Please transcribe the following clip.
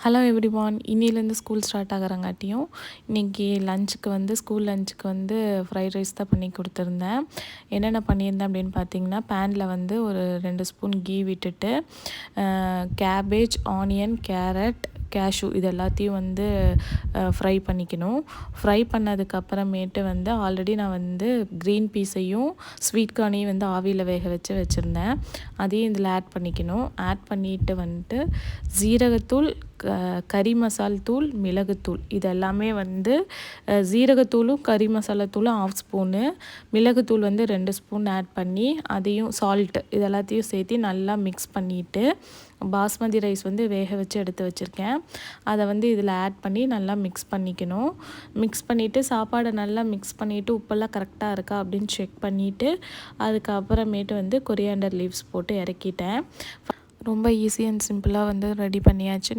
Hello everyone, இன்னிலேருந்து school start ஆகிறங்காட்டியும் இன்றைக்கி லஞ்சுக்கு வந்து ஸ்கூல் லஞ்சுக்கு வந்து ஃப்ரைட் ரைஸ் தான் பண்ணி கொடுத்துருந்தேன். என்னென்ன பண்ணியிருந்தேன் அப்படின்னு பார்த்தீங்கன்னா, பேனில் வந்து ஒரு 2 ஸ்பூன் கீ விட்டுட்டு கேபேஜ், ஆனியன், கேரட், கேஷ்யூ இது எல்லாத்தையும் வந்து ஃப்ரை பண்ணிக்கணும். ஃப்ரை பண்ணதுக்கப்புறமேட்டு வந்து ஆல்ரெடி நான் வந்து க்ரீன் பீஸையும் ஸ்வீட் கார்னையும் வந்து ஆவியில் வேக வச்சுருந்தேன். அதையும் இதில் ஆட் பண்ணிக்கணும். ஆட் பண்ணிவிட்டு வந்துட்டு ஜீரகத்தூள், கறி மசால் தூள், மிளகுத்தூள் இது எல்லாமே வந்து ஜீரகத்தூளும் கறி மசாலாத்தூளும் 1/2 ஸ்பூனு, மிளகுத்தூள் வந்து 2 ஸ்பூன் ஆட் பண்ணி அதையும் சால்ட்டு இது எல்லாத்தையும் சேர்த்து நல்லா மிக்ஸ் பண்ணிவிட்டு பாஸ்மதி ரைஸ் வந்து வேக வச்சு எடுத்து வச்சுருக்கேன். அதை வந்து இதில் ஆட் பண்ணி நல்லா மிக்ஸ் பண்ணிக்கணும். மிக்ஸ் பண்ணிவிட்டு சாப்பாடை நல்லா மிக்ஸ் பண்ணிவிட்டு உப்பெல்லாம் கரெக்டாக இருக்கா அப்படின்னு செக் பண்ணிவிட்டு அதுக்கப்புறமேட்டு வந்து கொரியாண்டர் லீவ்ஸ் போட்டு இறக்கிட்டேன். ரொம்ப ஈஸி அண்ட் சிம்பிளாக வந்து ரெடி பண்ணியாச்சு.